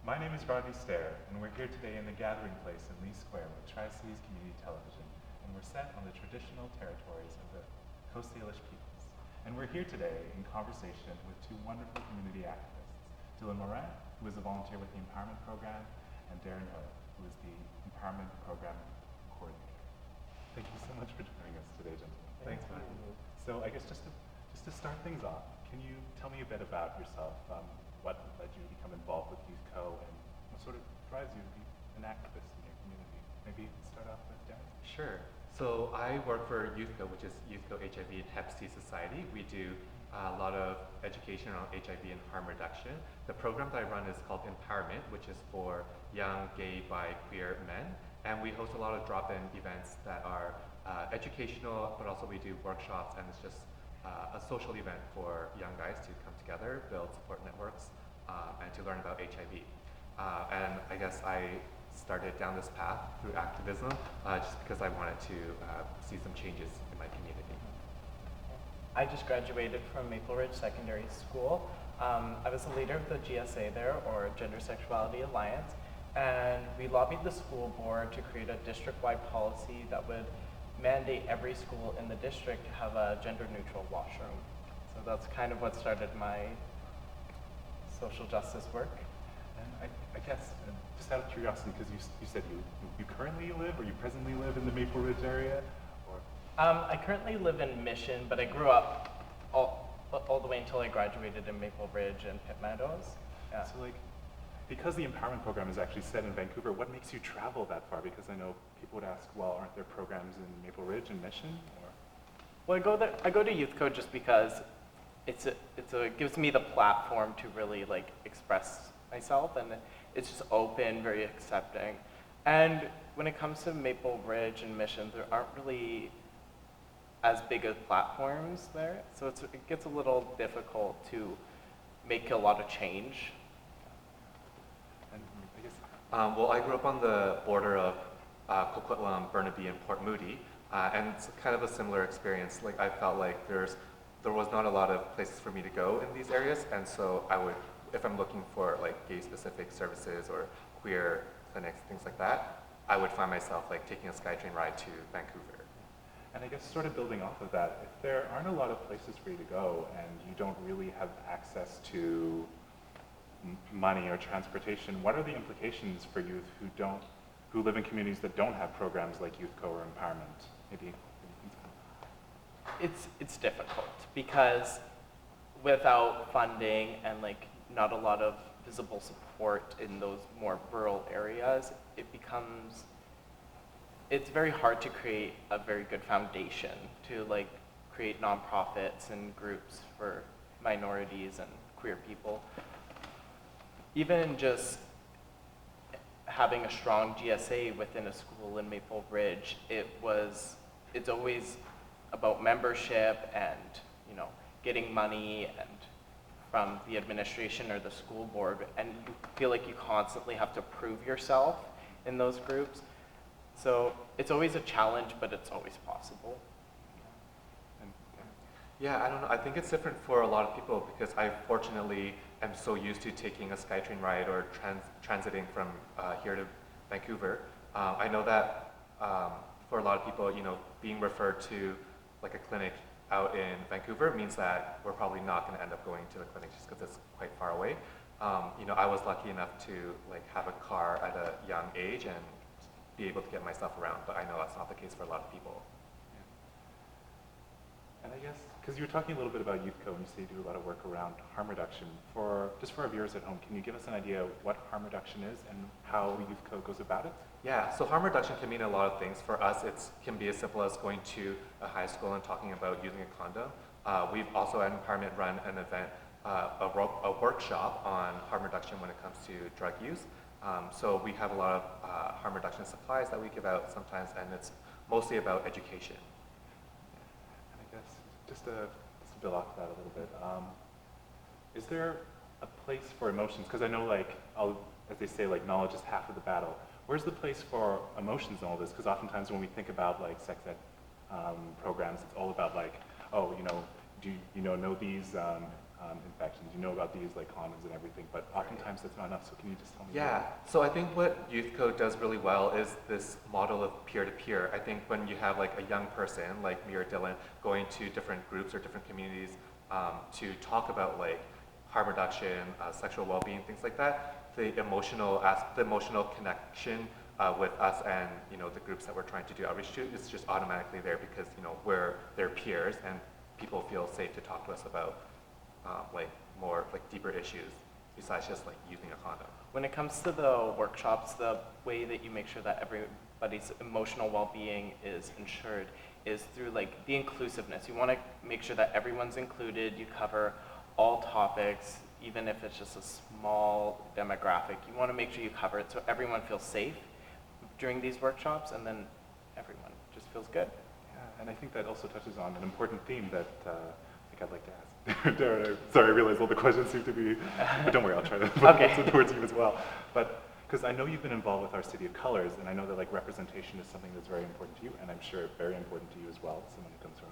My name is Rodney Stair, and we're here today in the gathering place in Lee Square with Tri Cites Community Television, and we're set on the traditional territories of the Coast Salish peoples. And we're here today in conversation with two wonderful community activists, Morin, who is a volunteer with the Empowerment Program, and Darren Ho, who is the Empowerment Program Coordinator. Thank you so much for joining us today, gentlemen. Thanks, man. So I guess just to start things off, can you tell me a bit about yourself? What led you to become involved with Youth Co, and what sort of drives you to be an activist in your community? Maybe start off with Darren. Sure. So I work for Youth Co, which is Youth Co HIV and Hep C Society. We do a lot of education around HIV and harm reduction. The program that I run is called Empowerment, which is for young gay, bi, queer men. And we host a lot of drop-in events that are educational, but also we do workshops, and it's just a social event for young guys to come together, build support networks, and to learn about HIV. And I guess I started down this path through activism just because I wanted to see some changes in my community. I just graduated from Maple Ridge Secondary School. I was the leader of the GSA there, or Gender Sexuality Alliance, and we lobbied the school board to create a district-wide policy that would mandate every school in the district to have a gender-neutral washroom. So that's kind of what started my social justice work. And I guess, just out of curiosity, because you said you currently live, or you presently live in the Maple Ridge area? Or? I currently live in Mission, but I grew up all the way until I graduated in Maple Ridge and Pitt Meadows. Yeah. So because the Empowerment Program is actually set in Vancouver, what makes you travel that far? Because I know people would ask, well, aren't there programs in Maple Ridge and Mission? Or? Well, I go to Youth Co just because it gives me the platform to really express myself, and it's just open, very accepting. And when it comes to Maple Ridge and Mission, there aren't really as big of platforms there, so it gets a little difficult to make a lot of change. Well, I grew up on the border of Coquitlam, Burnaby, and Port Moody, and it's kind of a similar experience. I felt like there was not a lot of places for me to go in these areas, and so I would, if I'm looking for gay-specific services or queer clinics, things like that, I would find myself taking a SkyTrain ride to Vancouver. And I guess sort of building off of that, if there aren't a lot of places for you to go and you don't really have access to money or transportation, what are the implications for youth who live in communities that don't have programs like Youth Co or Empowerment? Maybe. It's difficult because without funding and not a lot of visible support in those more rural areas, it's very hard to create a very good foundation to create nonprofits and groups for minorities and queer people. Even just having a strong GSA within a school in Maple Ridge, it's always about membership and getting money and from the administration or the school board, and you feel like you constantly have to prove yourself in those groups. So it's always a challenge, but it's always possible. Yeah, I don't know. I think it's different for a lot of people because I fortunately am so used to taking a SkyTrain ride or transiting from here to Vancouver. I know that for a lot of people, being referred to a clinic out in Vancouver means that we're probably not going to end up going to the clinic just because it's quite far away. I was lucky enough to have a car at a young age and be able to get myself around, but I know that's not the case for a lot of people. And I guess, because you were talking a little bit about Youth Co, and you say you do a lot of work around harm reduction. Just for our viewers at home, can you give us an idea of what harm reduction is and how Youth Co goes about it? Yeah, so harm reduction can mean a lot of things. For us, it can be as simple as going to a high school and talking about using a condom. We've also at Empowerment run an event, a workshop on harm reduction when it comes to drug use. So we have a lot of harm reduction supplies that we give out sometimes, and it's mostly about education. Just to build off of that a little bit, is there a place for emotions? Because I know, as they say, knowledge is half of the battle. Where's the place for emotions in all this? Because oftentimes when we think about sex ed programs, it's all about oh, do you know these infections. You know about these like condoms and everything, but oftentimes that's not enough. So can you just tell me? Yeah, so I think what Youth Code does really well is this model of peer-to-peer. I think when you have like a young person like me or Dylan going to different groups or different communities to talk about like harm reduction, sexual well-being, things like that, the emotional connection with us and the groups that we're trying to do outreach to is just automatically there because we're their peers and people feel safe to talk to us about like more like deeper issues besides just like using a condom. When it comes to the workshops, the way that you make sure that everybody's emotional well-being is ensured is through like the inclusiveness. You want to make sure that everyone's included, you cover all topics, even if it's just a small demographic. You want to make sure you cover it so everyone feels safe during these workshops, and then everyone just feels good. Yeah, and I think that also touches on an important theme that I think I'd like to ask. Darren, sorry, I realize all the questions seem to be, but don't worry, I'll try to focus it towards you as well. But because I know you've been involved with our City of Colors, and I know that like representation is something that's very important to you, and I'm sure very important to you as well, someone who comes from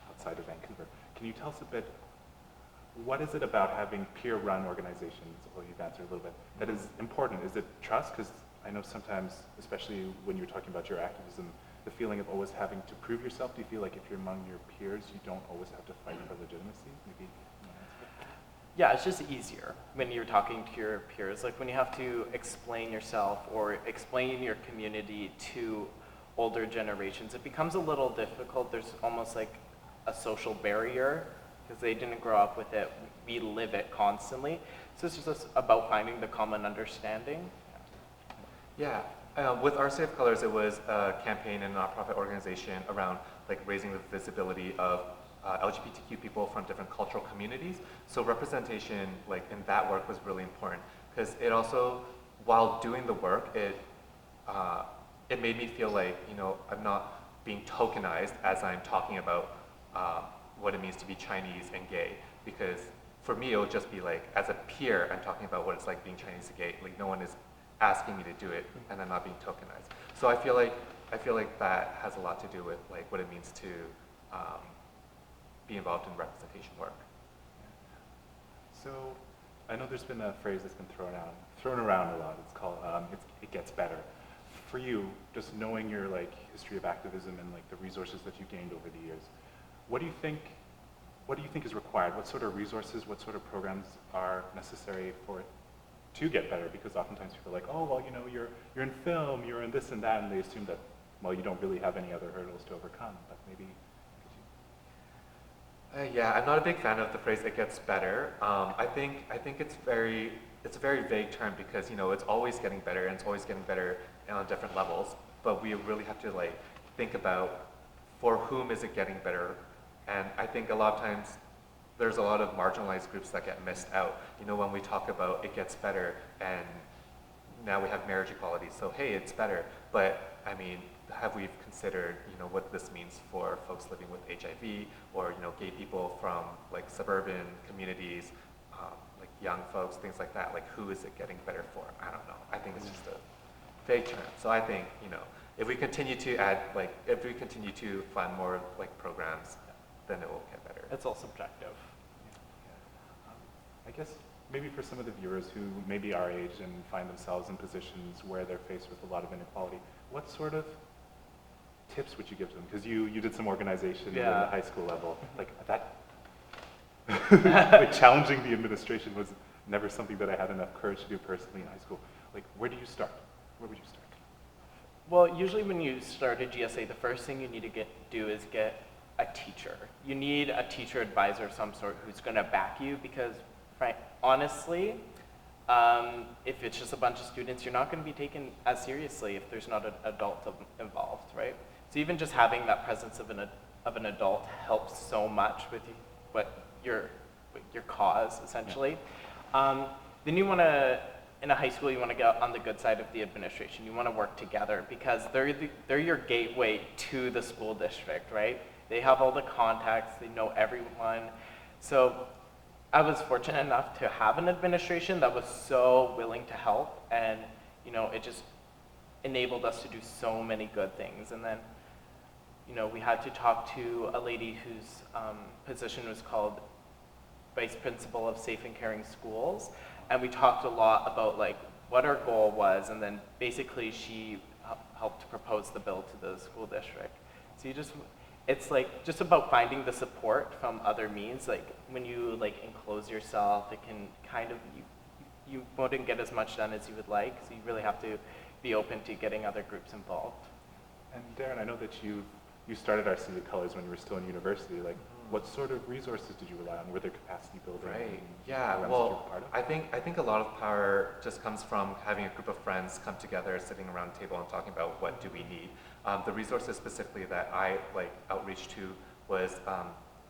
outside of Vancouver. Can you tell us a bit, what is it about having peer-run organizations, well, you've answered a little bit, that is important? Is it trust? Because I know sometimes, especially when you're talking about your activism, the feeling of always having to prove yourself. Do you feel like if you're among your peers, you don't always have to fight for legitimacy? Maybe. Yeah, it's just easier when you're talking to your peers. Like when you have to explain yourself or explain your community to older generations, it becomes a little difficult. There's almost like a social barrier because they didn't grow up with it. We live it constantly. So it's just about finding the common understanding. Yeah. With our City of Colors, it was a campaign and nonprofit organization around like raising the visibility of LGBTQ people from different cultural communities. So representation, like in that work, was really important because it also, while doing the work, it made me feel like I'm not being tokenized as I'm talking about what it means to be Chinese and gay. Because for me, it would just be like as a peer, I'm talking about what it's like being Chinese and gay. Like no one is asking me to do it, and I'm not being tokenized. So I feel like that has a lot to do with like what it means to be involved in representation work. So I know there's been a phrase that's been thrown around a lot. It's called it gets better. For you, just knowing your like history of activism and like the resources that you gained over the years, what do you think is required? What sort of resources, what sort of programs are necessary for it to get better? Because oftentimes people are like, oh, well, you're in film, you're in this and that, and they assume that, well, you don't really have any other hurdles to overcome, but maybe. Yeah, I'm not a big fan of the phrase "it gets better." I think it's a very vague term because it's always getting better and it's always getting better on different levels. But we really have to like think about for whom is it getting better, and I think a lot of times there's a lot of marginalized groups that get missed out. When we talk about it gets better and now we have marriage equality, so hey, it's better. But I mean, have we considered, what this means for folks living with HIV or, gay people from like suburban communities, like young folks, things like that? Like who is it getting better for? I don't know. I think it's just a vague term. So I think, if we continue to fund more like programs, then it will get better. It's all subjective. I guess maybe for some of the viewers who may be our age and find themselves in positions where they're faced with a lot of inequality, what sort of tips would you give to them? Because you did some organization at the high school level. Like that, like challenging the administration was never something that I had enough courage to do personally in high school. Like, where do you start? Where would you start? Well, usually when you start a GSA, the first thing you need to do is get a teacher. You need a teacher advisor of some sort who's going to back you because, honestly, if it's just a bunch of students, you're not going to be taken as seriously if there's not an adult involved, right? So even just having that presence of an adult helps so much with your cause, essentially. Then you want to, in a high school, you want to get on the good side of the administration. You want to work together because they're your gateway to the school district, right? They have all the contacts, they know everyone. So I was fortunate enough to have an administration that was so willing to help, and it just enabled us to do so many good things. And then we had to talk to a lady whose position was called vice principal of Safe and Caring Schools, and we talked a lot about like what our goal was, and then basically she helped propose the bill to the school district. So it's like just about finding the support from other means. Like when you like enclose yourself, it can kind of, you wouldn't get as much done as you would like, so you really have to be open to getting other groups involved. And Darren, I know that you started our City of Colors when you were still in university. Like, what sort of resources did you rely on? Were there capacity building? Right. Yeah. programs that you Well, were part of? I think a lot of power just comes from having a group of friends come together, sitting around a table, and talking about what do we need. The resources specifically that I like outreach to was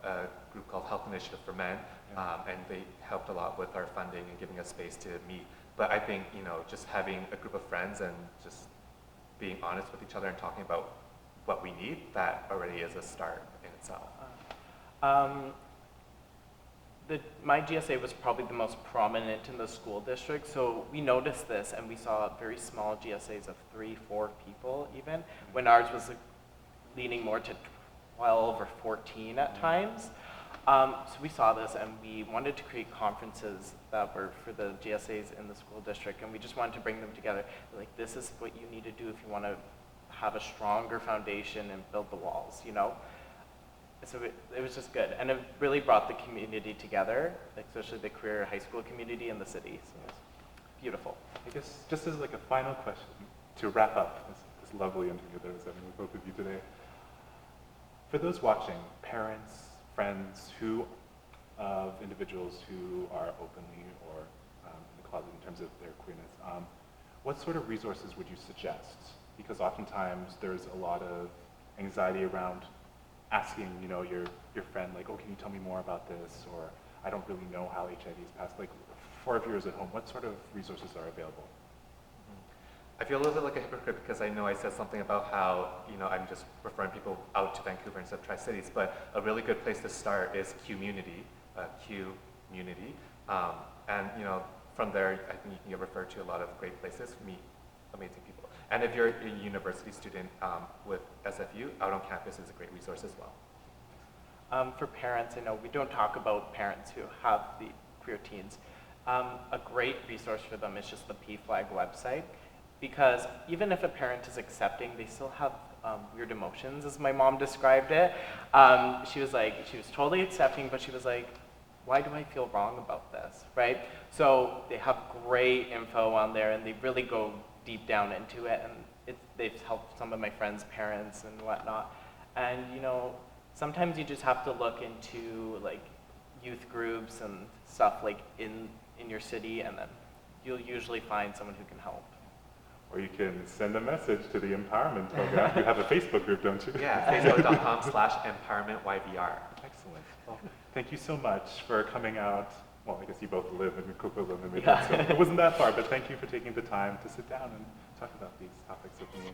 a group called Health Initiative for Men, and they helped a lot with our funding and giving us space to meet. But I think just having a group of friends and just being honest with each other and talking about what we need, that already is a start in itself. My GSA was probably the most prominent in the school district, so we noticed this and we saw very small GSAs of 3-4 people even, when ours was like, leaning more to 12 or 14 at times. So we saw this and we wanted to create conferences that were for the GSAs in the school district, and we just wanted to bring them together. Like, this is what you need to do if you want to have a stronger foundation and build the walls, So it was just good, and it really brought the community together, especially the queer high school community in the city. So it was beautiful. I guess just as like a final question to wrap up this lovely interview that I was having with both of you today. For those watching, parents, friends of individuals who are openly or in the closet in terms of their queerness, what sort of resources would you suggest? Because oftentimes there's a lot of anxiety around asking, your friend, like, oh, can you tell me more about this? Or I don't really know how HIV is passed. Like, for our viewers at home, what sort of resources are available? I feel a little bit like a hypocrite because I know I said something about how, I'm just referring people out to Vancouver instead of Tri Cites, but a really good place to start is Community, Q-Munity. And, from there, I think you can get referred to a lot of great places, meet amazing people. And if you're a university student with SFU, out on campus is a great resource as well. For parents, I know we don't talk about parents who have the queer teens. A great resource for them is just the PFLAG website, because even if a parent is accepting, they still have weird emotions, as my mom described it. She was totally accepting, but she was like, why do I feel wrong about this, right? So they have great info on there, and they really go deep down into it, and they've helped some of my friends' parents and whatnot. And sometimes you just have to look into like youth groups and stuff like in your city, and then you'll usually find someone who can help. Or you can send a message to the Empowerment Program. You have a Facebook group, don't you? Yeah, facebook.com/empowermentyvr. Excellent. Well, thank you so much for coming out. Well, I guess you both live in Coquitlam, Yeah. so it wasn't that far, but thank you for taking the time to sit down and talk about these topics with me.